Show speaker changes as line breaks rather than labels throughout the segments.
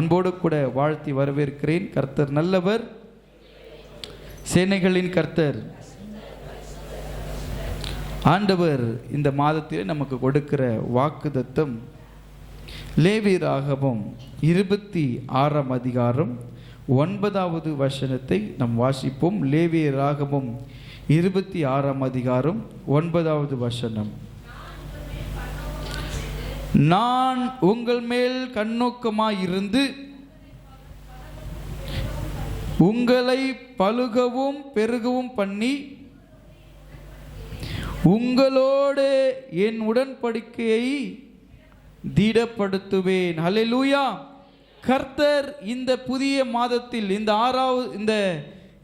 அன்போடு கூட வாழ்த்தி வரவேற்கிறேன். கர்த்தர் நல்லவர், சேனைகளின் கர்த்தர். ஆண்டவர் இந்த மாதத்தில் நமக்கு கொடுக்கிற வாக்குத்தத்தம் லேவியராகமம் 26ஆம் அதிகாரம் 9வது வசனத்தை நாம் வாசிப்போம். லேவியராகமம் 26ஆம் அதிகாரம் 9வது வசனம். நான் உங்கள் மேல் கண்ணோக்கமாயிருந்து உங்களை பலுகவும் பெருகவும் பண்ணி உங்களோடு என் உடன்படிக்கையை திடப்படுத்துவேன். ஹல்லேலூயா. கர்த்தர் இந்த புதிய மாதத்தில் இந்த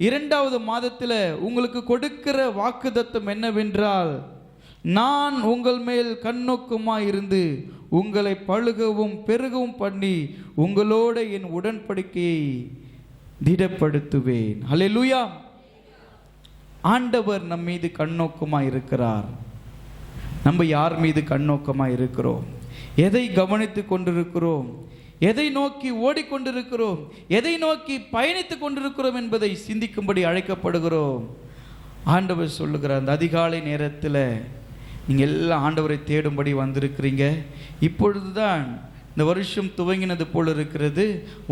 2வது மாதத்தில் உங்களுக்கு கொடுக்கிற வாக்குத்தத்தம் என்னவென்றால், நான் உங்கள் மேல் கண்ணோக்கமாயிருந்து உங்களை பலுகவும் பெருகவும் பண்ணி உங்களோட என் உடன்படிக்கையை திடப்படுத்துவேன். ஹல்லேலூயா. ஆண்டவர் நம் மீது கண்ணோக்கமாக இருக்கிறார். நம்ம யார் மீது கண்ணோக்கமாக இருக்கிறோம்? எதை கவனித்து கொண்டிருக்கிறோம்? எதை நோக்கி ஓடிக்கொண்டிருக்கிறோம்? எதை நோக்கி பயணித்து கொண்டிருக்கிறோம் என்பதை சிந்திக்கும்படி அழைக்கப்படுகிறோம். ஆண்டவர் சொல்லுகிறார், அந்த அதிகாலை நேரத்தில் நீங்கள் எல்லாம் ஆண்டவரை தேடும்படி வந்திருக்கிறீங்க. இப்பொழுது தான் இந்த வருஷம் துவங்கினது போல் இருக்கிறது.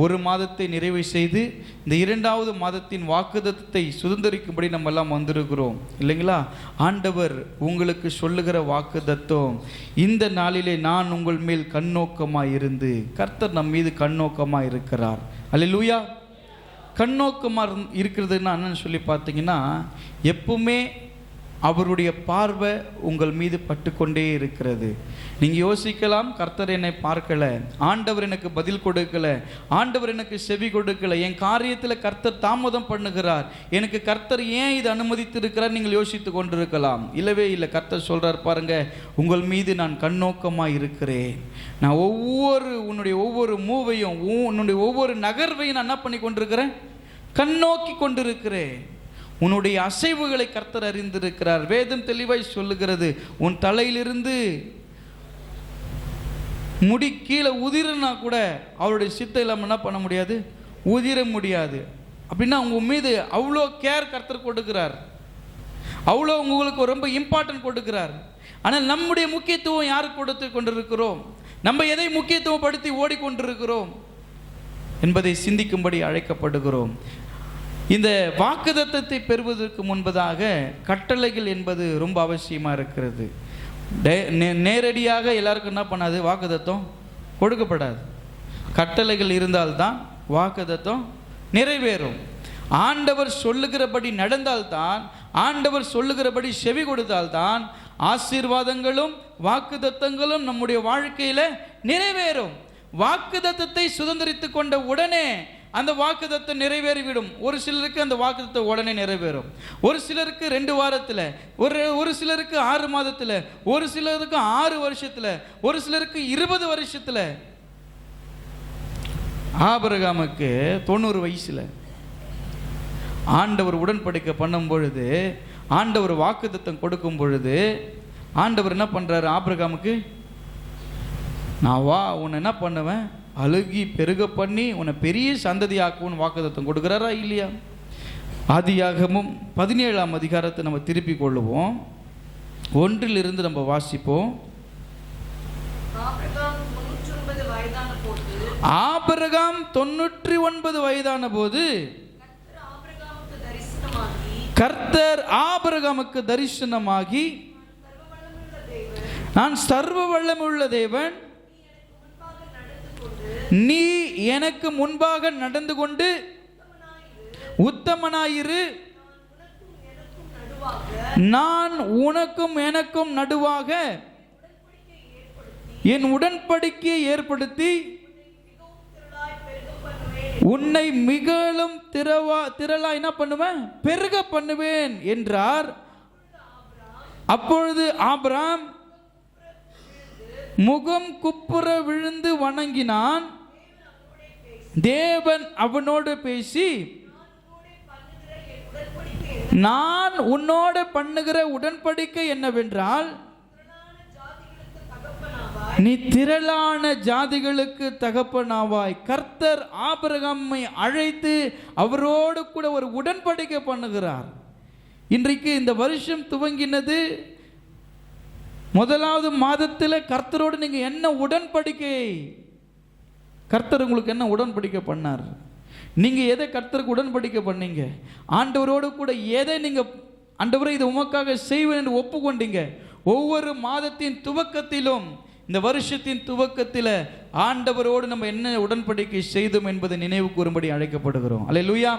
ஒரு மாதத்தை நிறைவு செய்து இந்த 2வது மாதத்தின் வாக்குத்தத்தத்தை சுதந்திரிக்கும்படி நம்ம எல்லாம் வந்திருக்கிறோம் இல்லைங்களா? ஆண்டவர் உங்களுக்கு சொல்லுகிற வாக்குத்தத்தம், இந்த நாளிலே நான் உங்கள் மேல் கண்ணோக்கமாக இருந்து. கர்த்தர் நம் மீது கண்ணோக்கமாக இருக்கிறார். அல்லேலூயா. கண்ணோக்கமாக இருக்கிறதுன்னா என்னன்னு சொல்லி பார்த்தீங்கன்னா, எப்பவுமே அவருடைய பார்வை உங்கள் மீது பட்டுக்கொண்டே இருக்கிறது. நீங்கள் யோசிக்கலாம், கர்த்தர் என்னை பார்க்கலை, ஆண்டவர் எனக்கு பதில் கொடுக்கல, ஆண்டவர் எனக்கு செவி கொடுக்கல, என் காரியத்தில் கர்த்தர் தாமதம் பண்ணுகிறார், எனக்கு கர்த்தர் ஏன் இது அனுமதித்திருக்கிறார் நீங்கள் யோசித்து கொண்டிருக்கலாம். இல்லவே இல்லை. கர்த்தர் சொல்கிறார், பாருங்க, உங்கள் மீது நான் கண்ணோக்கமாக இருக்கிறேன். நான் உன்னுடைய ஒவ்வொரு மூவையும், உன்னுடைய ஒவ்வொரு நகர்வையும் நான் என்ன பண்ணி கொண்டிருக்கிறேன்? கண்ணோக்கி கொண்டிருக்கிறேன். உன்னுடைய அசைவுகளை கர்த்தர் அறிந்திருக்கிறார். வேதம் தெளிவாய் சொல்லுகிறது, உன் தலையிலிருந்து முடி கீழே உதிரனா கூட அவருடைய சித்தம் இல்லாமல் என்ன பண்ண முடியாது? உதிர முடியாது. அப்படின்னா உங்க மீது அவ்வளோ கேர் கர்த்தர் கொடுக்கிறார், அவ்வளோ உங்களுக்கு ரொம்ப இம்பார்ட்டன்ட் கொடுக்கிறார். ஆனால் நம்முடைய முக்கியத்துவம் யாருக்கு கொடுத்து கொண்டிருக்கிறோம்? நம்ம எதை முக்கியத்துவப்படுத்தி ஓடிக்கொண்டிருக்கிறோம் என்பதை சிந்திக்கும்படி அழைக்கப்படுகிறோம். இந்த வாக்குத்தத்தத்தை பெறுவதற்கு முன்பதாக கட்டளைகள் என்பது ரொம்ப அவசியமாக இருக்கிறது. நேரடியாக எல்லாருக்கும் என்ன பண்ணாது? வாக்குத்தத்தம் கொடுக்கப்படாது. கட்டளைகள் இருந்தால்தான் வாக்குத்தத்தம் நிறைவேறும். ஆண்டவர் சொல்லுகிறபடி நடந்தால்தான், ஆண்டவர் சொல்லுகிறபடி செவி கொடுத்தால்தான் ஆசீர்வாதங்களும் வாக்குத்தத்தங்களும் நம்முடைய வாழ்க்கையில் நிறைவேறும். வாக்குத்தத்தத்தை சுதந்திரித்து கொண்ட உடனே அந்த வாக்குத்தத்தம் நிறைவேறிவிடும். ஒரு சிலருக்கு அந்த வாக்குத்தத்தம் உடனே நிறைவேறும். ஒரு சிலருக்கு 2 வாரத்தில், ஒரு சிலருக்கு 6 மாதத்தில், ஒரு சிலருக்கு 6 வருஷத்தில், ஒரு சிலருக்கு 20 வருஷத்தில். ஆபிரகாமுக்கு 90 வயசில் ஆண்டவர் உடன்படிக்கை பண்ணும் பொழுது, ஆண்டவர் வாக்குத்தத்தம் கொடுக்கும் பொழுது, ஆண்டவர் என்ன பண்ணுறாரு? ஆபிரகாமுக்கு, நான் உன்னை என்ன பண்ணுவேன்? அழுகி பெருக பண்ணி உன்னை பெரிய சந்ததியாக்குன்னு வாக்குத்தத்தம் கொடுக்குறாரா இல்லையா? ஆதியாகமம் 17ஆம் அதிகாரத்தை நம்ம திருப்பி கொள்ளுவோம். 1 நம்ம வாசிப்போம். ஆபிரகாம் 99 வயதான போது கர்த்தர் ஆபிரகாமுக்கு தரிசனமாகி, நான் சர்வ வல்லமையுள்ள தேவன், நீ எனக்கு முன்பாக நடந்து கொண்டு உத்தமனாயிரு, நான் உனக்கும் எனக்கும் நடுவாக என் உடன்படிக்கையை ஏற்படுத்தி உன்னை மிகவும் திரளாய் என்ன பண்ணுவேன்? பெருக பண்ணுவேன் என்றார். அப்பொழுது ஆபிரகாம் முகம் குப்புற விழுந்து வணங்கினான். தேவன் அவனோடு பேசி, நான் உன்னோடு பண்ணுகிற உடன்படிக்கை என்னவென்றால், நீ திரளான ஜாதிகளுக்கு தகப்பனாவாய். கர்த்தர் ஆபிரகாமை அழைத்து அவரோடு கூட ஒரு உடன்படிக்கை பண்ணுகிறார். இன்றைக்கு இந்த வருஷம் துவங்கினது முதலாவது மாதத்தில் கர்த்தரோடு நீங்க என்ன உடன்படிக்கை, கர்த்தர் உங்களுக்கு என்ன உடன்படிக்கை பண்ணார்? நீங்க எதை கர்த்தருக்கு உடன்படிக்கை பண்ணீங்க? ஆண்டவரோடு கூட எதை நீங்க ஆண்டவரே இது உமக்காக செய்வேன் என்று ஒப்புக்கொண்டீங்க? ஒவ்வொரு மாதத்தின் துவக்கத்திலும் இந்த வருஷத்தின் துவக்கத்தில் ஆண்டவரோடு நம்ம என்ன உடன்படிக்கை செய்தோம் என்பதை நினைவு கூறும்படி அழைக்கப்படுகிறோம். அல்லேலூயா.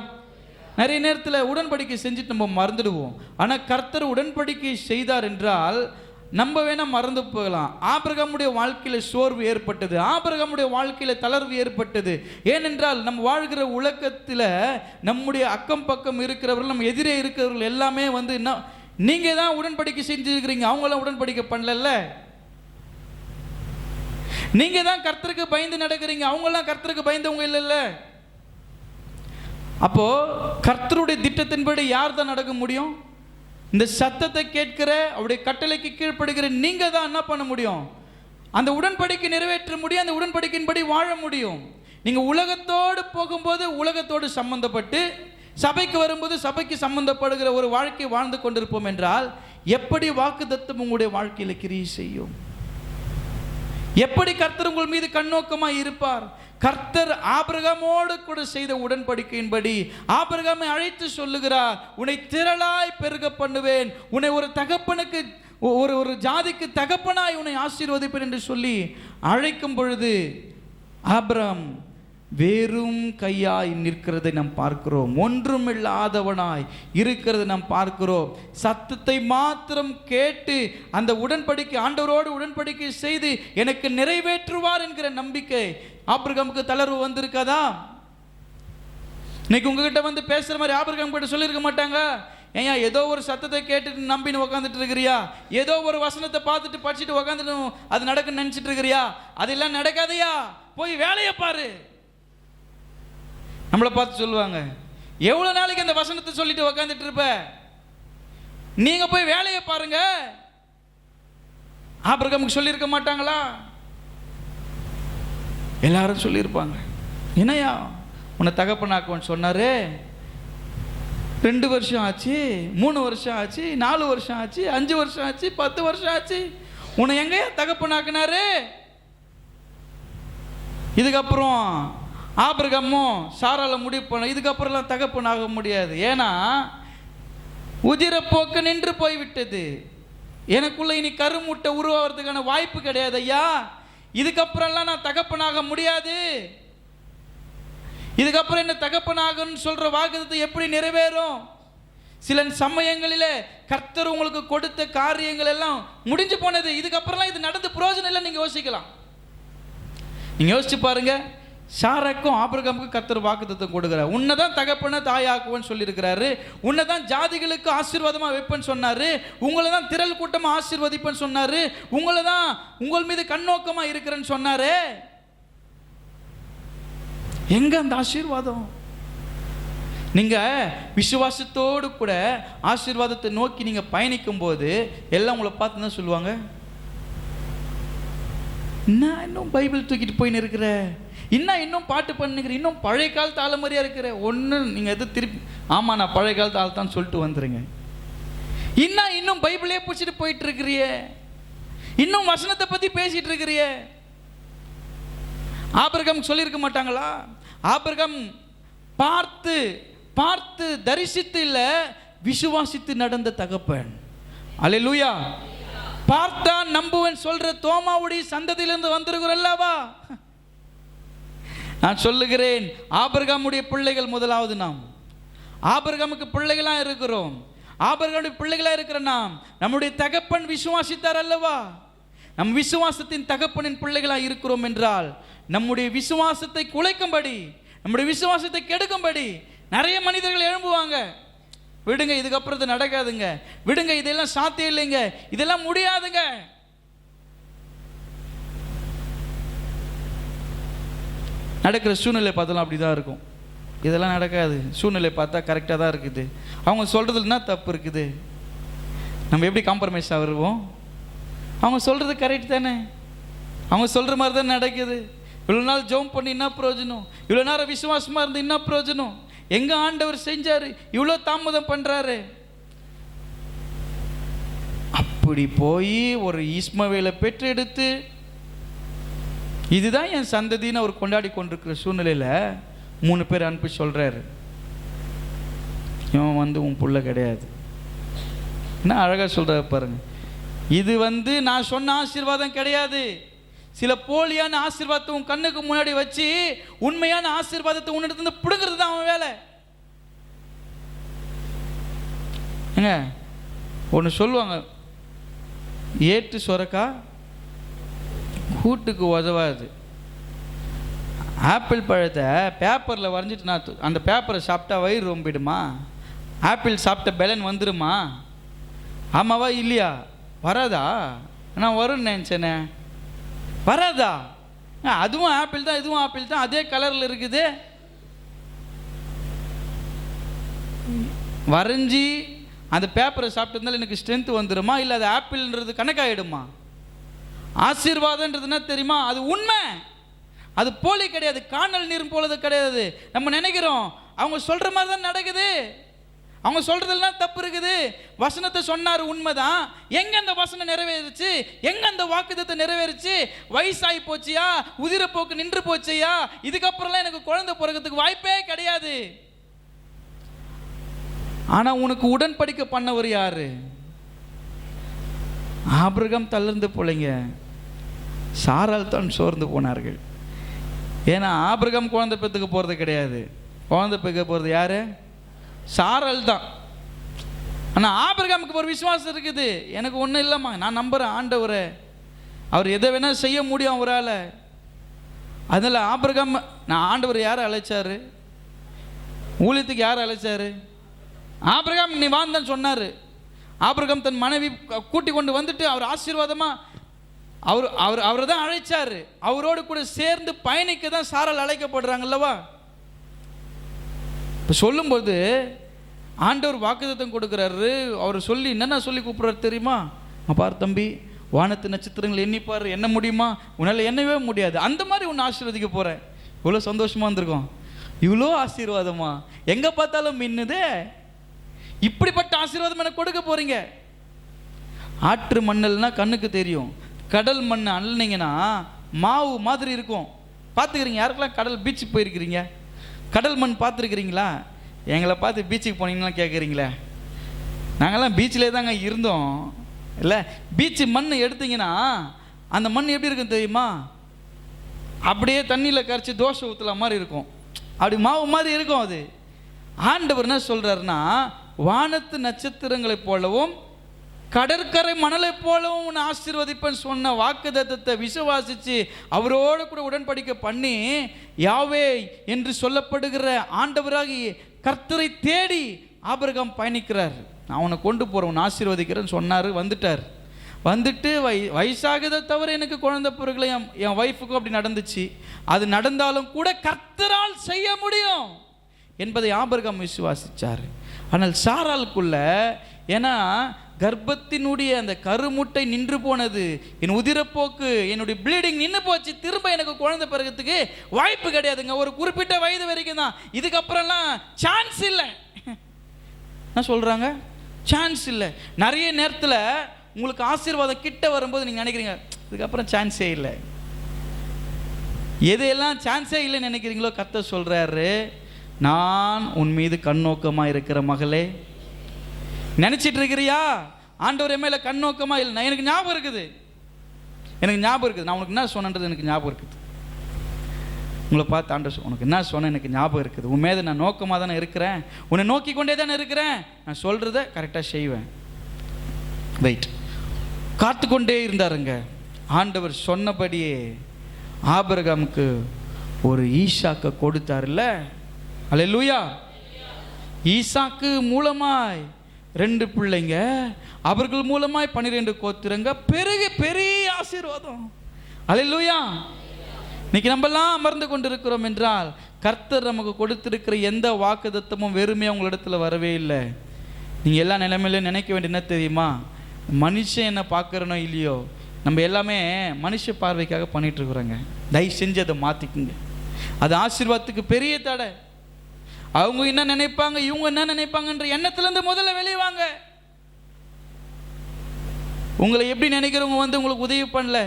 நிறைய நேரத்தில் உடன்படிக்கை செஞ்சுட்டு நம்ம மறந்துடுவோம். ஆனால் கர்த்தர் உடன்படிக்கை செய்தார் என்றால் நம்ம வேணா மறந்து போகலாம். ஆபிரகாமுடைய வாழ்க்கையில் சோர்வு ஏற்பட்டது, ஆபிரகாமுடைய வாழ்க்கையில் தளர்வு ஏற்பட்டது. ஏனென்றால் நம்ம வாழ்கிற உலகத்தில் நம்முடைய அக்கம் பக்கம் இருக்கிறவர்கள், நம்ம எதிரே இருக்கிறவர்கள் எல்லாமே வந்து நீங்கள் தான் உடன்படிக்கை செஞ்சுருக்கிறீங்க, அவங்களாம் உடன்படிக்கை பண்ணல. நீங்கள் தான் கர்த்தருக்கு பயந்து நடக்கிறீங்க, அவங்களாம் கர்த்தருக்கு பயந்தவங்க இல்லைல்ல. அப்போ கர்த்தருடைய திட்டத்தின்படி யார் தான் நடக்க முடியும்? இந்த சத்தத்தை கேட்கிற அவருடைய கட்டளைக்கு கீழ்ப்படுகிற நீங்க தான் என்ன பண்ண முடியும்? அந்த உடன்படிக்கை நிறைவேற்ற முடியும், அந்த உடன்படிக்கையின்படி வாழ முடியும். நீங்க உலகத்தோடு போகும்போது உலகத்தோடு சம்பந்தப்பட்டு, சபைக்கு வரும்போது சபைக்கு சம்பந்தப்படுகிற ஒரு வாழ்க்கை வாழ்ந்து கொண்டிருப்போம் என்றால் எப்படி வாக்குத்தத்தம் உங்களுடைய வாழ்க்கையில் கிரியை செய்யும்? எப்படி கர்த்தர் உங்கள் மீது கண்ணோக்கமாய் இருப்பார்? கர்த்தர் ஆபிரகாமோடு கூட செய்த உடன்படிக்கையின்படி ஆபிரகாமை அழைத்து சொல்லுகிறார், உன்னை திரளாய் பெருக பண்ணுவேன், உன்னை ஒரு தகப்பனுக்கு ஒரு ஜாதிக்கு தகப்பனாய் உன்னை ஆசீர்வதிப்பேன் என்று சொல்லி அழைக்கும் பொழுது ஆபிரகாம் வெறும் கையாய் நிற்கிறதை நாம் பார்க்கிறோம். ஒன்றுமில்லாதவனாய் இருக்கிறதை நாம் பார்க்கிறோம். சத்தத்தை மாத்திரம் கேட்டு அந்த உடன்படிக்கை, ஆண்டவரோடு உடன்படிக்கை செய்து எனக்கு நிறைவேற்றுவார் என்கிற நம்பிக்கை ஆபிரகாமுக்கு தளர்வு வந்திருக்காதா? இன்னைக்கு உங்ககிட்ட வந்து பேசுற மாதிரி ஆபிரகாம் கிட்ட சொல்லியிருக்க மாட்டாங்க, ஏன் ஏதோ ஒரு சத்தத்தை கேட்டுட்டு நம்பின்னு உக்காந்துட்டு இருக்கிறியா, ஏதோ ஒரு வசனத்தை பார்த்துட்டு படிச்சுட்டு உக்காந்துட்டு அது நடக்குன்னு நினைச்சிட்டு இருக்கிறியா? அதெல்லாம் நடக்காதையா, போய் வேலையை பாரு. நம்மளை பார்த்து சொல்லுவாங்க, எவ்வளவு நாளைக்கு அந்த வசனத்தை சொல்லிட்டு உக்காந்துட்டு இருப்ப, நீங்க போய் வேலையை பாருங்க. ஆபிரகாமுக்கு சொல்லியிருக்க மாட்டாங்களா? எல்லாரும் சொல்லியிருப்பாங்க. என்னையா உன்னை தகப்பனாக்குன்னு சொன்னாரு, 2 வருஷம் ஆச்சு, 3 வருஷம் ஆச்சு, 4 வருஷம் ஆச்சு, 5 வருஷம் ஆச்சு, 10 வருஷம் ஆச்சு, உன்னை எங்கயா தகப்பனாக்குனாரு? இதுக்கப்புறம் ஆபிரகாமும் சாரால முடிவு பண்ண, இதுக்கப்புறம்லாம் தகப்பனாக முடியாது, ஏன்னா உதிரப்போக்கு நின்று போய்விட்டது, எனக்குள்ள இனி கருமுட்டை உருவாகிறதுக்கான வாய்ப்பு கிடையாது ஐயா, இதுக்கப்புறம்லாம் நான் தகப்பனாக முடியாது, இதுக்கப்புறம் என்ன தகப்பனாகன்னு சொல்ற வாக்குத்தத்தை எப்படி நிறைவேறும்? சில சமயங்களிலே கர்த்தர் உங்களுக்கு கொடுத்த காரியங்கள் எல்லாம் முடிஞ்சு போனது, இதுக்கப்புறம்லாம் இது நடந்து பிரயோஜனம் இல்லை. நீங்க யோசிக்கலாம், நீங்க யோசிச்சு பாருங்க. சாராக்கும் ஆபிரகாமுக்கு கர்த்தர் வாக்குத்தத்தம் கொடுக்கிறார், உன்னைதான் தகப்பன தாயாக்குவன்னு சொல்லியிருக்கிறாரு, உன்னைதான் ஜாதிகளுக்கு ஆசீர்வாதமா வைப்பேன்னு சொன்னாரு, உங்களை தான் திரள் கூட்டமா ஆசீர்வதிப்பேன்னு சொன்னாரு, உங்களை தான் உங்கள் மீது கண்ணோக்கமா இருக்கிறேன்னு சொன்னாரு. எங்க அந்த ஆசீர்வாதம்? நீங்க விசுவாசத்தோடு கூட ஆசீர்வாதத்தை நோக்கி நீங்க பயணிக்கும் போது எல்லாம் உங்களை பார்த்து தான் சொல்லுவாங்க, நான் இன்னும் பைபிள் தூக்கிட்டு போயின்னு இருக்கிற, இன்னும் பாட்டு பண்ணுகிற, இன்னும் பழைய காலத்து ஆளுமரியா இருக்கிற. ஒன்று நீங்கள் எது திருப்பி ஆமாம் நான் பழைய காலத்து ஆள் தான் சொல்லிட்டு வந்துருங்க. இன்னும் பைபிளே பிடிச்சிட்டு போயிட்டு இருக்கிறிய, இன்னும் வசனத்தை பற்றி பேசிட்டு இருக்கிறிய. ஆபிரகாம் சொல்லியிருக்க மாட்டாங்களா? ஆபிரகாம் பார்த்து பார்த்து தரிசித்து இல்லை, விசுவாசித்து நடந்த தகப்பன். அல்லேலூயா. பார்த்தா நம்புவேன் சொல்ற தோமாவுடைய சந்ததியிலிருந்து வந்திருக்கிறல்லவா? நான் சொல்லுகிறேன், ஆபிரகாமுடைய பிள்ளைகள் முதலாவது நாம். ஆபிரகாமுக்கு பிள்ளைகளா இருக்கிறோம். ஆபிரகாமுடைய பிள்ளைகளா இருக்கிற நாம் நம்முடைய தகப்பன் விசுவாசித்தார் அல்லவா? நம் விசுவாசத்தின் தகப்பனின் பிள்ளைகளா இருக்கிறோம் என்றால் நம்முடைய விசுவாசத்தை குலைக்கும்படி, நம்முடைய விசுவாசத்தை கெடுக்கும்படி நிறைய மனிதர்கள் எழும்புவாங்க. விடுங்க, இதுக்கப்புறம் இது நடக்காதுங்க, விடுங்க, இதெல்லாம் சாத்தியம் இல்லைங்க, இதெல்லாம் முடியாதுங்க. நடக்கிற சூழ்நிலை பார்த்தாலும் அப்படி தான் இருக்கும். இதெல்லாம் நடக்காது, சூழ்நிலை பார்த்தா கரெக்டாக தான் இருக்குது, அவங்க சொல்கிறதுலனா தப்பு இருக்குது, நம்ம எப்படி காம்ப்ரமைஸாக வருவோம்? அவங்க சொல்கிறது கரெக்ட் தானே, அவங்க சொல்கிற மாதிரி தான் நடக்குது. இவ்வளோ நாள் ஜெபம் பண்ணி என்ன பிரயோஜனம்? இவ்வளோ நேரம் விசுவாசமாக இருந்து என்ன பிரயோஜனம்? எங்கே ஆண்டவர் செஞ்சார், இவ்வளோ தாமதம் பண்ணுறாரு? அப்படி போய் ஒரு இஸ்மவேலை பெற்றெடுத்து இதுதான் என் சந்ததின்னு அவர் கொண்டாடி கொண்டிருக்கிற சூழ்நிலையில் 3 பேர் அனுப்பி சொல்கிறாரு, இவன் உன் புள்ள கிடையாது. என்ன அழகாக சொல்கிறாரு பாருங்க. இது நான் சொன்ன ஆசீர்வாதம் கிடையாது. சில போலியான ஆசீர்வாதத்தை உன் கண்ணுக்கு முன்னாடி வச்சு உண்மையான ஆசீர்வாதத்தை உன்னிடத்துல பிடுங்கிறது தான் அவன் வேலை. ஏங்க ஒன்று சொல்லுவாங்க, ஏட்டு சொரக்கா கூட்டுக்கு உதவாது. ஆப்பிள் பழத்தை பேப்பரில் வரைஞ்சிட்டு நான் அந்த பேப்பரை சாப்பிட்டா வயிறு ரொம்பிடுமா? ஆப்பிள் சாப்பிட்ட பெலன் வந்துடுமா? ஆமாவா இல்லையா? வராதா? நான் வரும்னு நினச்சேனே, வராதா? அதுவும் ஆப்பிள் தான், இதுவும் ஆப்பிள் தான், அதே கலரில் இருக்குது. வரைஞ்சி அந்த பேப்பரை சாப்பிட்டு எனக்கு ஸ்ட்ரென்த் வந்துடுமா? இல்லை அது ஆப்பிள்ன்றது கணக்காயிடுமா? ஆசீர்வாதன்றது என்ன தெரியுமா? அது உண்மை, அது போலி கிடையாது, காணல் நீர் போலது கிடையாது. நம்ம நினைக்கிறோம் அவங்க சொல்கிற மாதிரி தான் நடக்குது, அவங்க சொல்கிறதெல்லாம் தப்பு இருக்குது. வசனத்தை சொன்னார், உண்மைதான். எங்கே அந்த வசனம் நிறைவேறுச்சு? எங்கே அந்த வாக்குத்தத்தை நிறைவேறுச்சு? வயசாகி போச்சியா? உதிரப்போக்கு நின்று போச்சியா? இதுக்கப்புறம்லாம் எனக்கு குழந்தை பிறக்கிறதுக்கு வாய்ப்பே கிடையாது. ஆனால் உனக்கு உடன்படிக்கை பண்ணவர் யாரு? ஆபிரகாம் தளர்ந்து போலைங்க, சாரால் தான் சோர்ந்து போனார்கள். ஏன்னா ஆபிரகாம் குழந்தை பெற்றுக்க போகிறது கிடையாது, குழந்தை பெற்க போகிறது யாரு? சாரால் தான். ஆனால் ஆபிரகாமுக்கு ஒரு விசுவாசம் இருக்குது, எனக்கு ஒன்றும் இல்லைம்மா, நான் நம்புகிறேன் ஆண்டவரை, அவர் எதை வேணால் செய்ய முடியும் அவரால். அதனால் ஆபிரகாம், நான் ஆண்டவர் யாரை அழைச்சாரு? ஊழியத்துக்கு யாரை அழைச்சாரு? ஆபிரகாம் நீ வாழ்ந்தான்னு சொன்னார். ஆபிரகாம் தன் மனைவி கூட்டி கொண்டு வந்துட்டு அவர் ஆசீர்வாதமாக அவரை தான் அழைச்சார். அவரோடு கூட சேர்ந்து பயணிக்க தான் சாரால் அழைக்கப்படுறாங்கல்லவா? இப்போ சொல்லும்போது ஆண்டவர் வாக்குத்தத்தம் கொடுக்குறாரு. அவர் சொல்லி என்னென்ன சொல்லி கூப்பிட்றாரு தெரியுமா? பார் தம்பி, வானத்து நட்சத்திரங்கள் எண்ணிப்பார், எண்ண முடியுமா? உன்னால் எண்ணவே முடியாது. அந்த மாதிரி உன்னை ஆசீர்வதிக்க போகிறேன். இவ்வளோ சந்தோஷமாக இருந்திருக்கோம். இவ்வளோ ஆசீர்வாதமா? எங்கே பார்த்தாலும் மின்னுதே. இப்படிப்பட்ட ஆசீர்வாதம் எனக்கு கொடுக்க போறீங்க. ஆற்று மண்ணல்னா கண்ணுக்கு தெரியும், கடல் மண் அள்ளினீங்கன்னா மாவு மாதிரி இருக்கும். பார்த்துக்கிறீங்க? யாருக்கெல்லாம் கடல் பீச்சுக்கு போயிருக்கிறீங்க? கடல் மண் பார்த்துருக்கிறீங்களா? எங்களை பார்த்து பீச்சுக்கு போனீங்கன்னா கேட்குறீங்களே, நாங்கள்லாம் பீச்சிலே தாங்க இருந்தோம். இல்லை, பீச்சு மண் எடுத்தீங்கன்னா அந்த மண் எப்படி இருக்கும் தெரியுமா? அப்படியே தண்ணியில் கரைச்சி தோசை ஊற்றலாம் மாதிரி இருக்கும், அப்படி மாவு மாதிரி இருக்கும். அது ஆண்டவர் என்ன சொல்கிறாருன்னா, வானத்து நட்சத்திரங்களை போலவும் கடற்கரை மணலை போலவும் உன்னை ஆசீர்வதிப்பேன்னு சொன்ன வாக்குத்தத்தத்தை விசுவாசித்து அவரோடு கூட உடன்படிக்கை பண்ணி யாவே என்று சொல்லப்படுகிற ஆண்டவராகி கர்த்தரை தேடி ஆபிரகாம் பயணிக்கிறார். நான் அவனை கொண்டு போகிறவன் ஆசீர்வதிக்கிறேன்னு சொன்னார். வந்துட்டு வயசாகதை தவிர எனக்கு குழந்தை பிறகுல என் ஒய்ஃபுக்கும் அப்படி நடந்துச்சு. அது நடந்தாலும் கூட கர்த்தரால் செய்ய முடியும் என்பதை ஆபிரகாம் விசுவாசித்தார். ஆனால் சாராளுக்குள்ள, ஏன்னா கர்ப்பத்தினுடைய அந்த கருமுட்டை நின்று போனது, என் உதிரப்போக்கு, என்னுடைய ப்ளீடிங் நின்று போச்சு, திரும்ப எனக்கு குழந்தை பிறகுறதுக்கு வாய்ப்பு கிடையாதுங்க. ஒரு குறிப்பிட்ட வயது வரைக்கும் தான், இதுக்கப்புறம்லாம் சான்ஸ் இல்லை. என்ன சொல்கிறாங்க? சான்ஸ் இல்லை. நிறைய நேரத்தில் உங்களுக்கு ஆசீர்வாதம் கிட்ட வரும்போது நீங்கள் நினைக்கிறீங்க இதுக்கப்புறம் சான்ஸே இல்லை. எதையெல்லாம் சான்ஸே இல்லைன்னு நினைக்கிறீங்களோ கர்த்தர் சொல்கிறாரு, நான் உன் மீது கண்ணோக்கமாக இருக்கிற மகளே. நினச்சிட்டு இருக்கிறியா ஆண்டவர் என் மேலே கண்ணோக்கமாக இல்லை? எனக்கு ஞாபகம் இருக்குது, நான் உனக்கு என்ன சொன்னன்றது எனக்கு ஞாபகம் இருக்குது. உங்களை பார்த்து ஆண்டவர் உனக்கு என்ன சொன்ன எனக்கு ஞாபகம் இருக்குது, உன் மீது நான் நோக்கமாக தானே இருக்கிறேன், உன்னை நோக்கி கொண்டே தானே இருக்கிறேன், நான் சொல்கிறத கரெக்டாக செய்வேன். வெயிட். காத்து கொண்டே இருந்தாருங்க. ஆண்டவர் சொன்னபடியே ஆபிரகாமுக்கு ஒரு ஈசாக்கை கொடுத்தார்ல. அல்லேலூயா. ஈசாக்கு மூலமாய் 2 பிள்ளைங்க, அவர்கள் மூலமாய் 12 கோத்திரங்க, பெரிய ஆசீர்வாதம். அல்லேலூயா. இன்னைக்கு நம்மெல்லாம் அமர்ந்து கொண்டிருக்கிறோம் என்றால் கர்த்தர் நமக்கு கொடுத்திருக்கிற எந்த வாக்குத்தத்தமும் வெறுமையாக உங்களிடத்துல வரவே இல்லை. நீங்கள் எல்லா நிலைமையிலும் நினைக்க வேண்டிய என்ன தெரியுமா? மனுஷன் என்ன பார்க்குறனோ இல்லையோ, நம்ம எல்லாமே மனுஷ பார்வைக்காக பண்ணிகிட்ருக்குறோங்க. தயவு செஞ்சு அதை மாற்றிக்குங்க. அது ஆசீர்வாதத்துக்கு பெரிய தடை. அவங்க என்ன நினைப்பாங்க, இவங்க என்ன நினைப்பாங்கன்ற எண்ணத்துலேருந்து முதல்ல வெளியே வாங்க. உங்களை எப்படி நினைக்கிறவங்க உங்களுக்கு உதவி பண்ணல,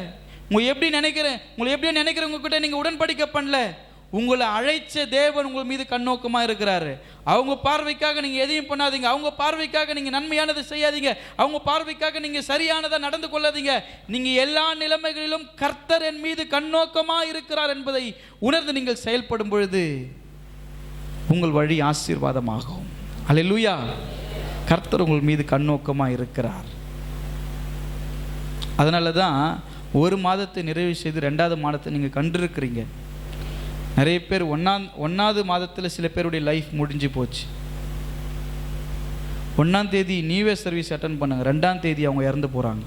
உங்களை எப்படி நினைக்கிறவங்க கிட்ட நீங்கள் உடன்படிக்கை பண்ணல. உங்களை அழைச்ச தேவன் உங்கள் மீது கண்ணோக்கமாக இருக்கிறாரு. அவங்க பார்வைக்காக நீங்கள் எதையும் பண்ணாதீங்க. அவங்க பார்வைக்காக நீங்கள் நன்மையானதை செய்யாதீங்க. அவங்க பார்வைக்காக நீங்கள் சரியானதை நடந்து கொள்ளாதீங்க. நீங்கள் எல்லா நிலைமைகளிலும் கர்த்தர் என் மீது கண்ணோக்கமாக இருக்கிறார் என்பதை உணர்ந்து நீங்கள் செயல்படும் பொழுது உங்கள் வழி ஆசீர்வாதமாகும். அல்லேலூயா. கர்த்தர் உங்கள் மீது கண்ணோக்கமாக இருக்கிறார். அதனால தான் ஒரு மாதத்தை நிறைவு செய்து 2வது மாதத்தை நீங்கள் கண்டிருக்கிறீங்க. நிறைய பேர் 1வது மாதத்தில் சில பேருடைய லைஃப் முடிஞ்சு போச்சு. 1ஆம் தேதி நியூ இயர் சர்வீஸ் அட்டன் பண்ணாங்க, 2ஆம் தேதி அவங்க இறந்து போகிறாங்க.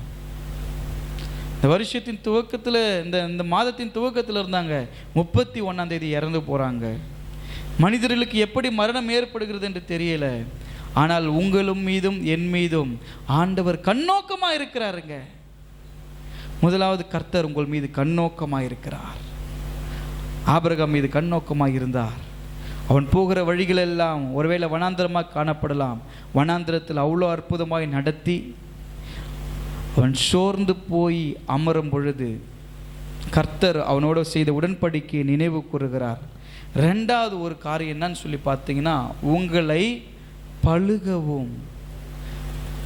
இந்த வருஷத்தின் துவக்கத்தில் இந்த மாதத்தின் துவக்கத்தில் இருந்தாங்க, 31ஆம் தேதி இறந்து போகிறாங்க. மனிதர்களுக்கு எப்படி மரணம் ஏற்படுகிறது என்று தெரியல. ஆனால் உங்களும் மீதும் என் மீதும் ஆண்டவர் கண்ணோக்கமாக இருக்கிறாருங்க. முதலாவது கர்த்தர் உங்கள் மீது கண்ணோக்கமாக இருக்கிறார். ஆபிரகாம் மீது கண்ணோக்கமாக இருந்தார். அவன் போகிற வழிகளெல்லாம் ஒருவேளை வனாந்திரமாக காணப்படலாம். வனாந்திரத்தில் அவ்வளோ அற்புதமாய் நடத்தி அவன் சோர்ந்து போய் அமரும் பொழுது கர்த்தர் அவனோட செய்த உடன்படிக்கையை நினைவு கூறுகிறார். 2வது ஒரு காரியம் என்னன்னு சொல்லி பார்த்தீங்கன்னா, உங்களை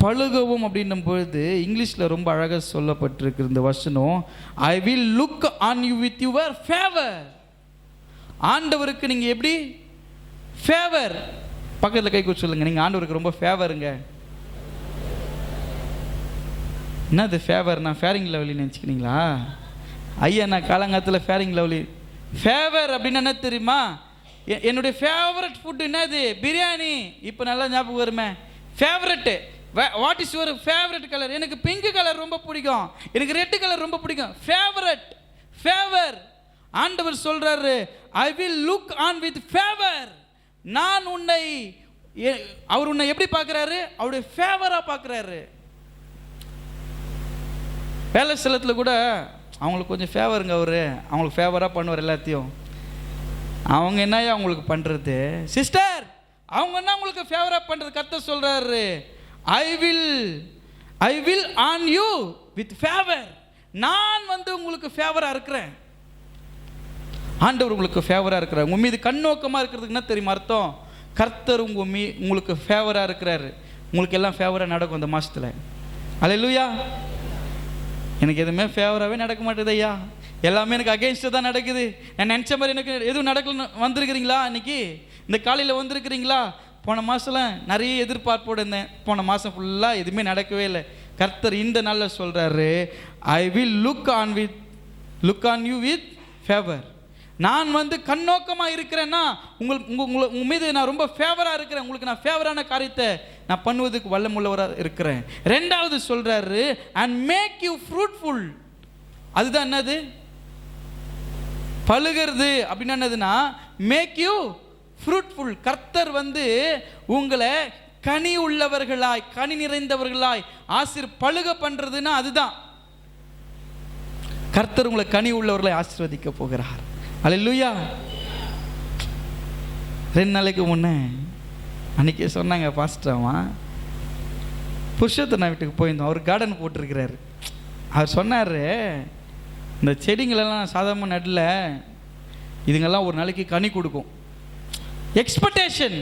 பழுகவும் அப்படின்னும் பொழுது இங்கிலீஷில் ரொம்ப அழகாக சொல்லப்பட்டிருக்கு இந்த வசனம். I will look on you with your favour. ஆண்டவருக்கு நீங்கள் எப்படி ஃபேவர், பக்கத்தில் கை கூச்சி சொல்லுங்க, நீங்கள் ஆண்டவருக்கு ரொம்ப ஃபேவருங்க. என்னது ஃபேவர்னா ஃபேரிங் லவ்லி நினச்சிக்கிறீங்களா? ஐயா, நான் காலங்காலத்தில் ஃபேரிங் லவ்லி ஃபேவர் அப்படின்னு என்ன தெரியுமா? என்னுடைய ஃபேவரட் ஃபுட்டு என்னது? பிரியாணி. இப்போ நல்லா ஞாபகம் வருமே, favourite. What is your favourite colour? எனக்கு பிங்க் கலர் ரொம்ப பிடிக்கும், எனக்கு ரெட் கலர் ரொம்ப பிடிக்கும். Favourite, favour. ஆண்டவர் சொல்றாரு, I will look on with favour. நான் அவர் உன்னை எப்படி பார்க்குறாரு? அவருடைய ஃபேவராக பார்க்குறாரு. வேலை ஸ்தலத்தில் கூட அவங்களுக்கு கொஞ்சம் ஃபேவருங்க, அவங்களுக்கு ஃபேவராக பண்ணுவார் எல்லாத்தையும். அவங்க என்னையா அவங்களுக்கு பண்ணுறது? சிஸ்டர், அவங்க என்ன உங்களுக்கு ஃபேவராக பண்ணுறது? கர்த்தர் சொல்கிறாரு, I will on you with favour. நான் உங்களுக்கு ஃபேவராக இருக்கிறேன். ஆண்டவர் உங்களுக்கு ஃபேவராக இருக்கிறார். உங்கள் மீது கண்ணோக்கமாக இருக்கிறதுக்கு என்ன தெரியுமா அர்த்தம்? கர்த்தர் உங்களுக்கு ஃபேவராக இருக்கிறாரு. உங்களுக்கு எல்லாம் ஃபேவராக நடக்கும் இந்த மாதத்தில். அல்லேலூயா. எனக்கு எதுவுமே ஃபேவராகவே நடக்க மாட்டேது ஐயா, எல்லாமே எனக்கு அகெயின்ஸ்டாக தான் நடக்குது. நான் நினச்ச மாதிரி எனக்கு எதுவும் நடக்கலன்னு வந்திருக்கிறீங்களா? இன்னைக்கு இந்த காலையில் வந்திருக்கிறீங்களா? போன மாதம்லாம் நிறைய எதிர்பார்ப்போடு இருந்தேன், போன மாதம் ஃபுல்லாக எதுவுமே நடக்கவே இல்லை. கர்த்தர் இந்த நாளில் சொல்கிறாரு, I will look on you with favour. நான் கண்ணோக்கமாக இருக்கிறேன்னா உங்கள் மீது நான் ரொம்ப ஃபேவராக இருக்கிறேன். உங்களுக்கு நான் ஃபேவரான காரியத்தை நான் பண்ணுவதுக்கு வல்லமுள்ளவராக இருக்கிறேன். 2வது சொல்கிறாரு, அண்ட் மேக் யூ ஃப்ரூட்ஃபுல். அதுதான் என்னது? பழுகிறது அப்படின்னா என்னதுன்னா, மேக் யூ ஃப்ரூட்ஃபுல். கர்த்தர் உங்களை கனி உள்ளவர்களாய், கனி நிறைந்தவர்களாய் பழுக பண்ணுறதுன்னா அதுதான். கர்த்தர் உங்களை கனி உள்ளவர்களை ஆசீர்வதிக்க போகிறார். அல்லேலூயா. 2 நாளைக்கு முன்னே அன்றைக்கே சொன்னாங்க பாஸ்டர்மா, புருஷோத்தனா வீட்டுக்கு போயிருந்தோம். அவர் கார்டன் போட்டிருக்கிறாரு. அவர் சொன்னார், இந்த செடிங்களெல்லாம் சாதாரண நடுல இதுங்கெல்லாம் ஒரு நாளைக்கு கனி கொடுக்கும். எக்ஸ்பெக்டேஷன்,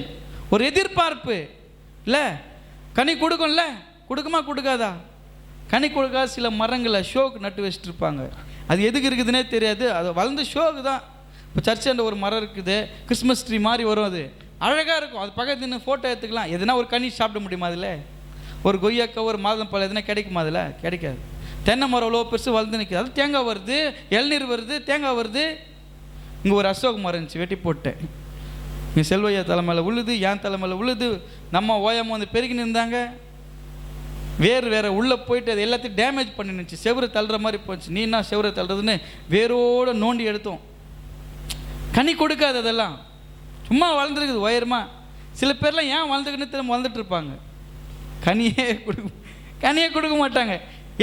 ஒரு எதிர்பார்ப்பு இல்லை, கனி கொடுக்கும்ல. கொடுக்குமா கொடுக்காதா? கனி கொடுக்காத சில மரங்களை ஷோக்கு நட்டு வச்சுட்டு இருப்பாங்க. அது எதுக்கு இருக்குதுன்னே தெரியாது, அது வளர்ந்து ஷோக்கு தான். இப்போ சர்ச்சாண்ட ஒரு மரம் இருக்குது, கிறிஸ்மஸ் ட்ரீ மாதிரி வரும், அது அழகாக இருக்கும். அது பக்கத்து நின்று ஃபோட்டோ எடுத்துக்கலாம். எதுனா ஒரு கனி சாப்பிட முடியுமா அதில்? ஒரு கொய்யாக்கா, ஒரு மாதுளம் பழம் எதுனா கிடைக்குமா அதில்? கிடைக்காது. தென்னை மரம் அவ்வளோ பெருசு வளர்ந்து நிற்கிது. அது தேங்காய் வருது, இளநீர் வருது, தேங்காய் வருது. இங்கே ஒரு அசோக் மரம் இருந்துச்சு, வெட்டி போட்டேன். இங்கே செல்வையா தலைமையில் உழுது, என் தலைமையில் உழுது, நம்ம ஓயாமல் பெருகின்னு இருந்தாங்க. வேறு உள்ளே போயிட்டு அது எல்லாத்தையும் டேமேஜ் பண்ணிருந்துச்சு. செவரை தள்ளுற மாதிரி போச்சு. நீ என்ன செவரை தள்ளுறதுன்னு வேரோடு நோண்டி எடுத்தோம். கனி கொடுக்காது, அதெல்லாம் சும்மா வளர்ந்துருக்குது உயரமாக. சில பேர்லாம் ஏன் வளர்ந்துக்குன்னு திரும்ப வளர்ந்துட்டு இருப்பாங்க, கனியே கொடுக்க மாட்டாங்க.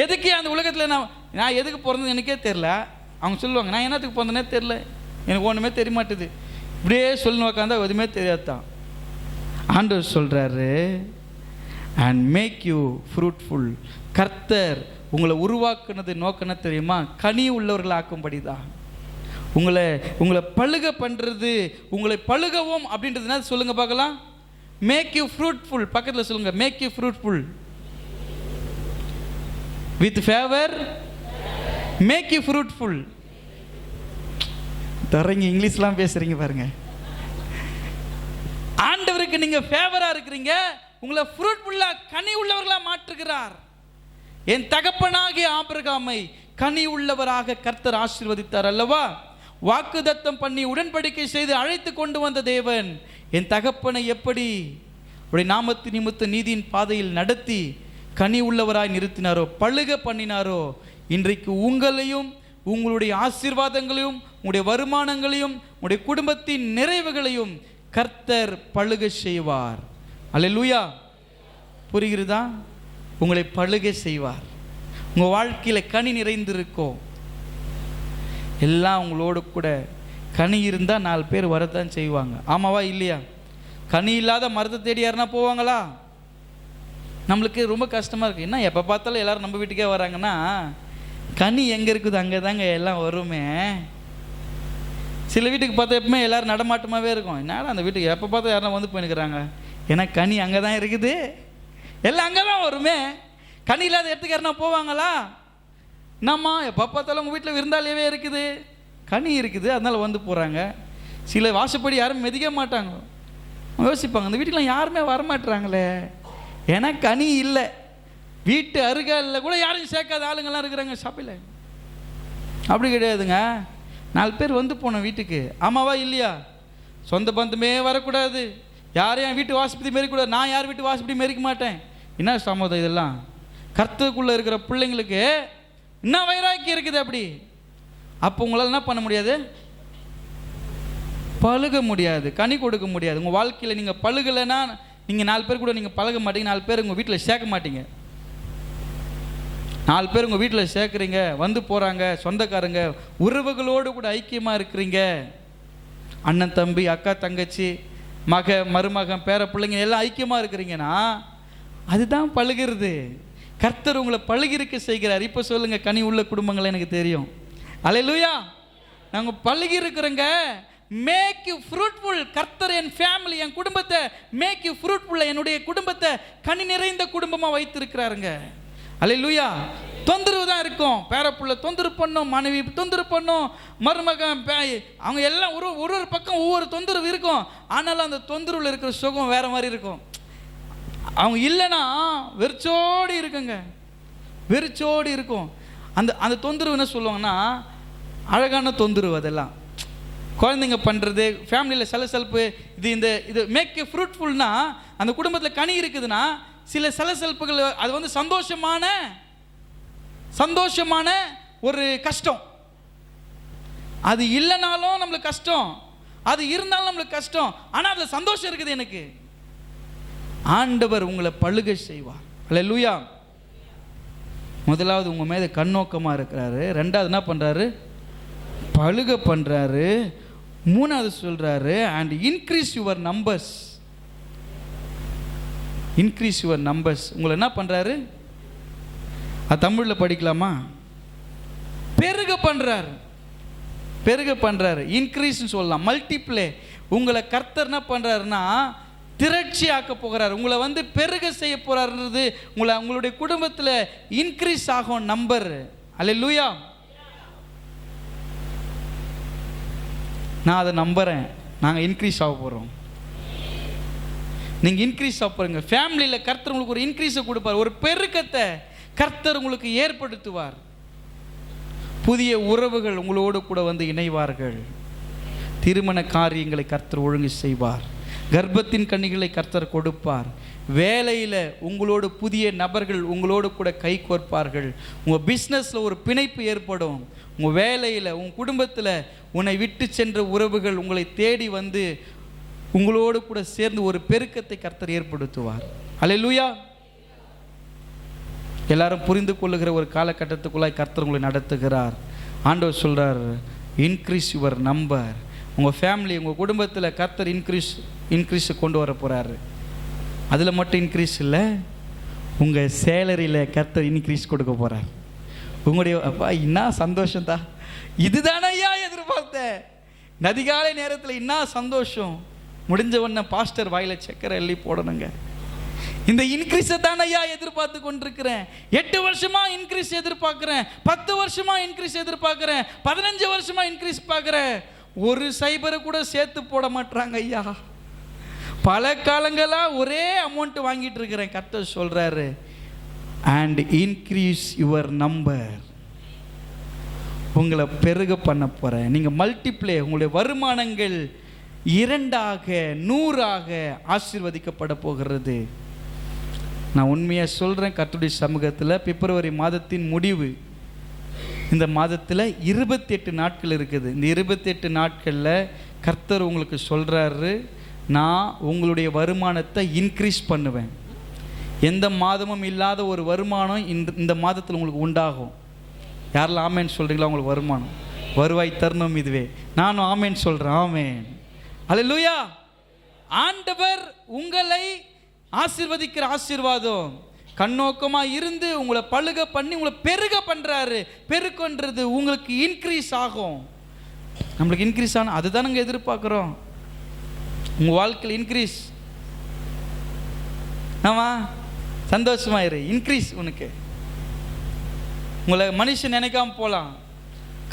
எதுக்கு அந்த உலகத்தில் நான் எதுக்கு பிறந்தது எனக்கே தெரில. அவங்க சொல்லுவாங்க, நான் என்னத்துக்கு பிறந்தனே தெரில, எனக்கு ஒன்றுமே தெரிய மாட்டுது, இப்படியே சொல்லணும் உட்காந்தா எதுவுமே தெரியாதான். ஆண்டவர் சொல்கிறாரு, அண்ட் மேக் யூ ஃப்ரூட்ஃபுல். கர்த்தர் உங்களை உருவாக்குனது நோக்கம்னா தெரியுமா? கனி உள்ளவர்களை ஆக்கும்படி தான். உங்களை பழுக பண்ணுறது, உங்களை பழுகவும் அப்படின்றது என்ன சொல்லுங்க பார்க்கலாம்? Make you fruitful. பக்கத்தில் சொல்லுங்க, make you fruitful with favour, make you fruitful. தரங்க இங்கிலீஷ்லாம் பேசுறீங்க பாருங்க. ஆண்டவருக்கு நீங்க ஃபேவரா இருக்கிறீங்க, உங்களை ஃப்ரூட்ஃபுல்லா கனி உள்ளவர்களா மாற்றுகிறார். என் தகப்பனாகிய ஆபிரகாமை கனி உள்ளவராக கர்த்தர் ஆசீர்வதித்தார் அல்லவா? வாக்குதத்தம் பண்ணி உடன்படிக்கை செய்து அழைத்து கொண்டு வந்த தேவன் என் தகப்பனை எப்படி அவருடைய நாமத்து நிமித்த நீதியின் பாதையில் நடத்தி கனி உள்ளவராய் நிறுத்தினாரோ, பழுக பண்ணினாரோ, இன்றைக்கு உங்களையும் உங்களுடைய ஆசீர்வாதங்களையும் உங்களுடைய வருமானங்களையும் உங்களுடைய குடும்பத்தின் நிறைவுகளையும் கர்த்தர் பழுக செய்வார். அல்லேலூயா. புரிகிறதா? உங்களை பழுக செய்வார். உங்கள் வாழ்க்கையில் கனி நிறைந்திருக்கும். எல்லாம் உங்களோடு கூட கனி இருந்தால் 4 பேர் வரத்தான் செய்வாங்க. ஆமாவா இல்லையா? கனி இல்லாத மரத்தை தேடி யாருன்னா போவாங்களா? நம்மளுக்கு ரொம்ப கஷ்டமாக இருக்குது. என்ன எப்போ பார்த்தாலும் எல்லோரும் நம்ம வீட்டுக்கே வராங்கன்னா, கனி எங்கே இருக்குது அங்கே தாங்க எல்லாம் வருமே. சில வீட்டுக்கு பார்த்தா எப்பவுமே எல்லோரும் நடமாட்டமாகவே இருக்கும். என்னால் அந்த வீட்டுக்கு எப்போ பார்த்தா யாரும் வந்து போயிருக்கிறாங்க, ஏன்னா கனி அங்கே தான் இருக்குது, எல்லாம் அங்கே தான் வருமே. கனி இல்லாத இடத்துக்கு யாருன்னா போவாங்களா? என்னம்மா எப்போ பார்த்தாலும் உங்கள் வீட்டில் விருந்தாளியவே இருக்குது, கனி இருக்குது அதனால் வந்து போகிறாங்க. சில வாசப்படி யாரும் மிதிக்க மாட்டாங்க. யோசிப்பாங்க, அந்த வீட்டுக்கெலாம் யாருமே வரமாட்டுறாங்களே, ஏன்னா கனி இல்லை. வீட்டு அருகாலில் கூட யாரும் சேர்க்காத ஆளுங்கள்லாம் இருக்கிறாங்க ஷாப்பில். அப்படி கிடையாதுங்க, 4 பேர் வந்து போனோம் வீட்டுக்கு. ஆமாவா இல்லையா? சொந்த பந்தமே வரக்கூடாது, யாரையும் வீட்டு வாசப்படி மெரிக்கூடாது. நான் யார் வீட்டு வாசப்படி மெரிக்க மாட்டேன். என்ன சம்மதம் இதெல்லாம்? கர்த்தருக்குள்ளே இருக்கிற பிள்ளைங்களுக்கு என்ன வைராக்கி இருக்குது அப்படி? அப்போ உங்களால் என்ன பண்ண முடியாது? பழுக முடியாது, கனி கொடுக்க முடியாது. உங்கள் வாழ்க்கையில் நீங்கள் பழுகலைன்னா நீங்கள் 4 பேர் கூட நீங்கள் பழக மாட்டீங்க, 4 பேர் உங்கள் வீட்டில் சேர்க்க மாட்டீங்க. 4 பேர் உங்கள் வீட்டில் சேர்க்குறீங்க, வந்து போகிறாங்க, சொந்தக்காரங்க உறவுகளோடு கூட ஐக்கியமாக இருக்கிறீங்க. அண்ணன் தம்பி அக்கா தங்கச்சி மருமகன் பேர பிள்ளைங்க எல்லாம் ஐக்கியமாக இருக்கிறீங்கன்னா அதுதான் பழுகிறது. கர்த்தர் உங்களை பழுகிருக்க செய்கிறார். இப்போ சொல்லுங்கள், கனி உள்ள குடும்பங்கள் எனக்கு தெரியும். அல்லேலூயா. நாங்கள் பழுகி இருக்கிறோங்க. Make you fruitful. கர்த்தர் என் ஃபேமிலி, என் குடும்பத்தை மேக் யூ ஃப்ரூட்ஃபுல், என்னுடைய குடும்பத்தை கனி நிறைந்த குடும்பமாக வைத்திருக்கிறாருங்க. அல்லேலூயா. தொந்தரவு தான் இருக்கும், பேரப்புள்ள தொந்தரவு பண்ணும், மனைவி தொந்தரவு பண்ணும், மருமகன் அவங்க எல்லாம் ஒரு பக்கம் ஒவ்வொரு தொந்தரவு இருக்கும். ஆனாலும் அந்த தொந்தரவில் இருக்கிற சுகம் வேற மாதிரி இருக்கும். அவங்க இல்லைன்னா வெறிச்சோடி இருக்குங்க, வெறிச்சோடி இருக்கும். அந்த தொந்தரவு என்ன சொல்லுவாங்கன்னா அழகான தொந்தரவு. அதெல்லாம் குழந்தைங்க பண்ணுறது, ஃபேமிலியில் சலசலப்பு, இது மேக் எ ஃப்ரூட்ஃபுல்னா அந்த குடும்பத்தில் கனி இருக்குதுன்னா சில சலசலப்புகள் அது வந்து சந்தோஷமான ஒரு கஷ்டம். அது இல்லைனாலும் நம்மளுக்கு கஷ்டம், அது இருந்தாலும் நம்மளுக்கு கஷ்டம். ஆனால் அதில் சந்தோஷம் இருக்குது எனக்கு. ஆண்டவர் உங்களை பழுக செய்வார். அல்லேலூயா. முதலாவது உங்கள் மீது கண்ணோக்கமாக இருக்கிறாரு. ரெண்டாவது என்ன பண்ணுறாரு? பழுக பண்ணுறாரு. மூணாவது சொல்கிறாரு, and increase your numbers. Increase your numbers. உங்களை என்ன பண்ணுறாரு? அது தமிழில் படிக்கலாமா? பெருக பண்ணுறாரு, பெருக பண்ணுறாரு. இன்க்ரீஸ்ன்னு சொல்லலாம், மல்டிப்ளே. உங்களை கர்த்தர் என்ன பண்ணுறாருன்னா திரட்சி ஆக்க போகிறார். உங்களை வந்து பெருக செய்ய போகிறாருன்றது உங்களுடைய குடும்பத்தில் இன்க்ரீஸ் ஆகும் நம்பர். அல்லேலூயா. நான் அதை நம்புகிறேன். நாங்கள் இன்க்ரீஸ் ஆக போகிறோம். நீங்கள் இன்க்ரீஸ் ஆக போகிறீங்க. ஃபேமிலியில் கர்த்தர் உங்களுக்கு ஒரு இன்க்ரீஸை கொடுப்பார், ஒரு பெருக்கத்தை கர்த்தர் உங்களுக்கு ஏற்படுத்துவார். புதிய உறவுகள் உங்களோடு கூட வந்து இணைவார்கள். திருமண காரியங்களை கர்த்தர் ஒழுங்கு செய்வார். கர்ப்பத்தின் கன்னிகளை கர்த்தர் கொடுப்பார். வேலையில் உங்களோடு புதிய நபர்கள் உங்களோடு கூட கை கோர்ப்பார்கள். உங்கள் பிஸ்னஸில் ஒரு பிணைப்பு ஏற்படும். உங்கள் வேலையில், உங்கள் குடும்பத்தில் உன்னை விட்டு சென்ற உறவுகள் உங்களை தேடி வந்து உங்களோடு கூட சேர்ந்து ஒரு பெருக்கத்தை கர்த்தர் ஏற்படுத்துவார். அல்லேலூயா. எல்லாரும் புரிந்து கொள்ளுகிற ஒரு காலகட்டத்துக்குள்ளாய் கர்த்தர் உங்களை நடத்துகிறார். ஆண்டவர் சொல்கிறார், இன்க்ரீஸ் யுவர் நம்பர். உங்கள் ஃபேமிலி, உங்கள் குடும்பத்தில் கர்த்தர் இன்க்ரீஸை கொண்டு வர போகிறாரு. அதில் மட்டும் இன்க்ரீஸ் இல்லை, உங்கள் சேலரியில் கர்த்தர் இன்க்ரீஸ் கொடுக்க போகிறார். உங்களுடைய அப்பா என்ன சந்தோஷம்தான், இதுதானே ஐயா எதிர்பார்த்தேன். நதிகாலை நேரத்தில் என்ன சந்தோஷம். முடிஞ்ச உடனே பாஸ்டர் வாயில் சக்கரை எள்ளி போடணுங்க. இந்த இன்க்ரீஸை தானே ஐயா எதிர்பார்த்து கொண்டிருக்கிறேன். 8 வருஷமா இன்க்ரீஸ் எதிர்பார்க்குறேன், 10 வருஷமா இன்க்ரீஸ் எதிர்பார்க்குறேன், 15 வருஷமா இன்க்ரீஸ் பார்க்குறேன். ஒரு சைபரை கூட சேர்த்து போட மாட்டாங்க ஐயா. பல காலங்களாக ஒரே அமௌண்ட் வாங்கிட்டு இருக்கிறேன். கர்த்தர் சொல்கிறாரு, அண்ட் இன்க்ரீஸ் யுவர் நம்பர். உங்களை பெருக பண்ண போகிறேன். நீங்கள் மல்டிப்ளே, உங்களுடைய வருமானங்கள் 2ஆக 100ஆக ஆசீர்வதிக்கப்பட போகிறது. நான் உண்மையாக சொல்கிறேன், கர்த்தருடைய சமூகத்தில் பிப்ரவரி மாதத்தின் முடிவு. இந்த மாதத்தில் 28 நாட்கள் இருக்குது. இந்த 28 நாட்களில் கர்த்தர் உங்களுக்கு சொல்கிறாரு, நான் உங்களுடைய வருமானத்தை இன்க்ரீஸ் பண்ணுவேன். எந்த மாதமும் இல்லாத ஒரு வருமானம் இந்த மாதத்தில் உங்களுக்கு உண்டாகும். யாரெல்லாம் ஆமேன் சொல்கிறீங்களா? உங்களுக்கு வருமானம் வருவாய் தருணம் இதுவே. நானும் ஆமேன் சொல்கிறேன். ஆமேன், அல்லேலூயா. ஆண்டவர் உங்களை ஆசீர்வதிக்கிற ஆசீர்வாதம் கண்ணோக்கமாக இருந்து உங்களை பழுக பண்ணி உங்களை பெருக பண்ணுறாரு. பெருக்கன்றது உங்களுக்கு இன்க்ரீஸ் ஆகும். நம்மளுக்கு இன்க்ரீஸ் ஆனால் அதுதான் நாங்கள் எதிர்பார்க்குறோம். உங்கள் வாழ்க்கையில் இன்க்ரீஸ், ஆமாம், சந்தோஷமாயிரு. இன்க்ரீஸ் உனக்கு. உங்களை மனுஷன் நினைக்காம போகலாம்,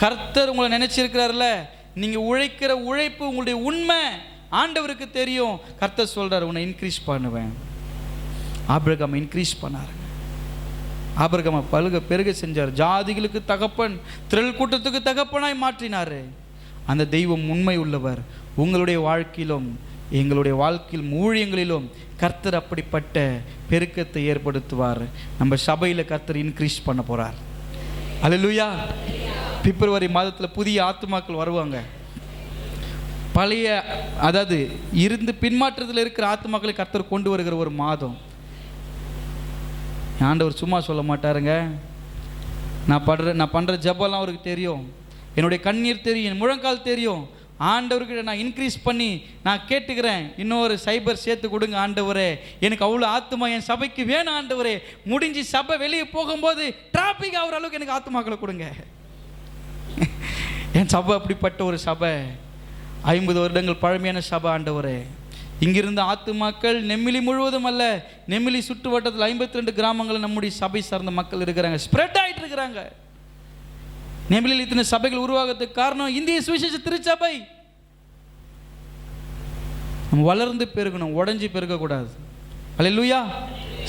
கர்த்தர் உங்களை நினைச்சிருக்கிறார்ல. நீங்கள் உழைக்கிற உழைப்பு உங்களுடைய உண்மை ஆண்டவருக்கு தெரியும். கர்த்தர் சொல்கிறார், உன்னை இன்க்ரீஸ் பண்ணுவேன். ஆபிரகாம் இன்க்ரீஸ் பண்ணாருங்க. ஆபிரகாமை பழுக பெருக செஞ்சார். ஜாதிகளுக்கு தகப்பன், திரள் கூட்டத்துக்கு தகப்பனாய் மாற்றினார். அந்த தெய்வம் உண்மை உள்ளவர். உங்களுடைய வாழ்க்கையிலும் எங்களுடைய வாழ்க்கையில் ஊழியங்களிலும் கர்த்தர் அப்படிப்பட்ட பெருக்கத்தை ஏற்படுத்துவார். நம்ம சபையில் கர்த்தர் இன்க்ரீஸ் பண்ண போகிறார். அல்லேலூயா. பிப்ரவரி மாதத்தில் புதிய ஆத்துமாக்கள் வருவாங்க. பழைய, அதாவது இருந்து பின்மாற்றத்தில் இருக்கிற ஆத்துமாக்களை கர்த்தர் கொண்டு வருகிற ஒரு மாதம். ஆண்டவர் சும்மா சொல்ல மாட்டாருங்க. நான் பண்ணுற ஜபம்லாம் அவருக்கு தெரியும். என்னுடைய கண்ணீர் தெரியும், என் முழங்கால் தெரியும். ஆண்டவர்கிட்ட நான் இன்க்ரீஸ் பண்ணி நான் கேட்டுக்கிறேன், இன்னொரு சைபர் சேர்த்து கொடுங்க ஆண்டவரே. எனக்கு அவ்வளோ ஆத்துமா என் சபைக்கு வேணும் ஆண்டவரே. முடிஞ்சு சபை வெளியே போகும்போது டிராஃபிக் ஆகிற அளவுக்கு எனக்கு ஆத்துமாக்களை கொடுங்க. என் சபை அப்படிப்பட்ட ஒரு சபை, 50 வருடங்கள் பழமையான சபை ஆண்டவரே. இங்கிருந்து ஆத்துமாக்கள் நெம்மிலி முழுவதும் அல்ல, நெம்மிலி சுற்று வட்டத்தில் 52 கிராமங்களில் நம்முடைய சபை சார்ந்த மக்கள் இருக்கிறாங்க, ஸ்ப்ரெட் ஆகிட்டு இருக்கிறாங்க. நெம்மிலில் இத்தனை சபைகள் உருவாகிறதுக்கு காரணம் இந்திய சுவிசேஷ திருச்சபை. நம்ம வளர்ந்து பெருகணும், உடஞ்சி பெருகக்கூடாது. அல்லேலூயா.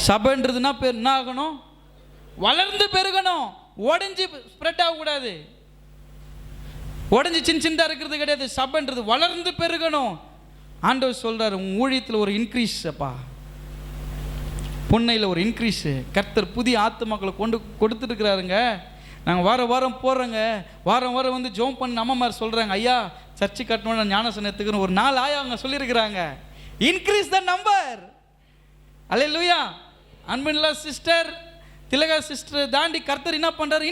சபைன்றதுனா என்ன ஆகணும்? வளர்ந்து பெருகணும், உடஞ்சி ஸ்ப்ரெட் ஆகக்கூடாது. உடஞ்சி சின்ன சின்னதாக இருக்கிறது கிடையாது. சபைன்றது வளர்ந்து பெருகணும். ஆண்டவர் சொல்கிறார், உன் ஊழியத்தில் ஒரு இன்க்ரீஸ் அப்பா, புன்னையில் ஒரு இன்க்ரீஸு. கர்த்தர் புதிய ஆத்துமாக்களை கொடுத்துட்டு இருக்கிறாருங்க. நாங்கள் வாரம் வாரம் போடுறோங்க. வாரம் வாரம் வந்து ஜோம் பண்ண அம்மாமார் சொல்கிறாங்க, ஐயா சர்ச்சு கட்டணும்னு ஞானசனம் எடுத்துக்கணும். ஒரு 4 ஆயா அவங்க சொல்லியிருக்கிறாங்க. Increase the number. அல்லேலூயா. அன்பில்லா சிஸ்டர், திலகா சிஸ்டர் தாண்டி கர்த்தர் என்ன பண்ணுறாரு?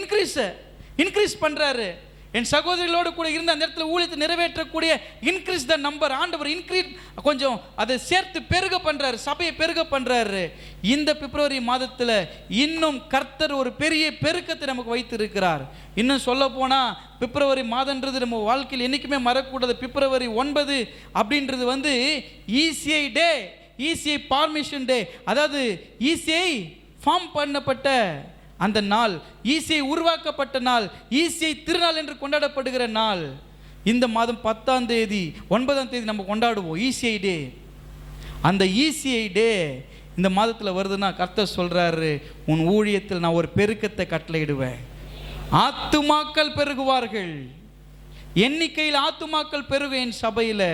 இன்க்ரீஸ் பண்ணுறாரு. என் சகோதரிகளோடு கூட இருந்து அந்த இடத்துல ஊழியத்தை நிறைவேற்றக்கூடிய இன்க்ரீஸ் த நம்பர். ஆண்டவர் இன்க்ரீஸ் கொஞ்சம் அதை சேர்த்து பெருக பண்ணுறாரு, சபையை பெருக பண்ணுறாரு. இந்த பிப்ரவரி மாதத்தில் இன்னும் கர்த்தர் ஒரு பெரிய பெருக்கத்தை நமக்கு வைத்திருக்கிறார். இன்னும் சொல்ல போனால் பிப்ரவரி மாதன்றது நம்ம வாழ்க்கையில் என்றைக்குமே மறக்கக்கூடாது. பிப்ரவரி 9 அப்படின்றது வந்து இசிஐ டே, இசிஐ ஃபார்மேஷன் டே. அதாவது இசிஐ ஃபார்ம் பண்ணப்பட்ட அந்த நாள், ஈசிஐ உருவாக்கப்பட்ட நாள், ஈசிஐ திருநாள் என்று கொண்டாடப்படுகிற நாள். இந்த மாதம் 10ஆம் தேதி 9ஆம் தேதி நம்ம கொண்டாடுவோம் இசிஐ டே. அந்த இசிஐ டே இந்த மாதத்தில் வருதுன்னா கர்த்தர் சொல்கிறாரு, உன் ஊழியத்தில் நான் ஒரு பெருக்கத்தை கட்டளையிடுவேன். ஆத்துமாக்கள் பெருகுவார்கள், எண்ணிக்கையில் ஆத்துமாக்கள் பெருகும். என் சபையில்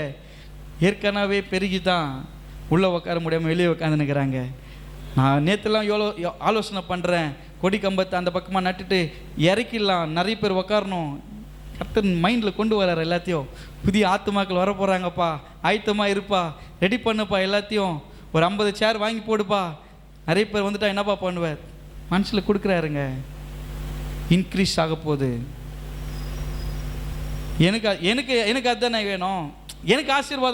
ஏற்கனவே பெருகி தான் உள்ளே உட்கார முடியாமல் வெளியே உட்காந்து நிற்கிறாங்க. நான் நேற்றுலாம் ஆலோசனை பண்ணுறேன், கொடி கம்பத்தை அந்த பக்கமாக நட்டுட்டு இறக்கிடலாம், நிறைய பேர் உக்காரணும். கர்த்தர் மைண்டில் கொண்டு வர்றாரு எல்லாத்தையும். புதிய ஆத்துமாக்கள் வர போகிறாங்கப்பா, ஆயத்தமாக இருப்பா, ரெடி பண்ணுப்பா, எல்லாத்தையும் ஒரு 50 சேர் வாங்கி போடுப்பா. நிறைய பேர் வந்துட்டா என்னப்பா பண்ணுவார்? மனசில் கொடுக்குறாருங்க. இன்க்ரீஸ் ஆக போகுது. எனக்கு எனக்கு எனக்கு அதுதானே வேணும், எனக்கு ஆசீர்வாதம்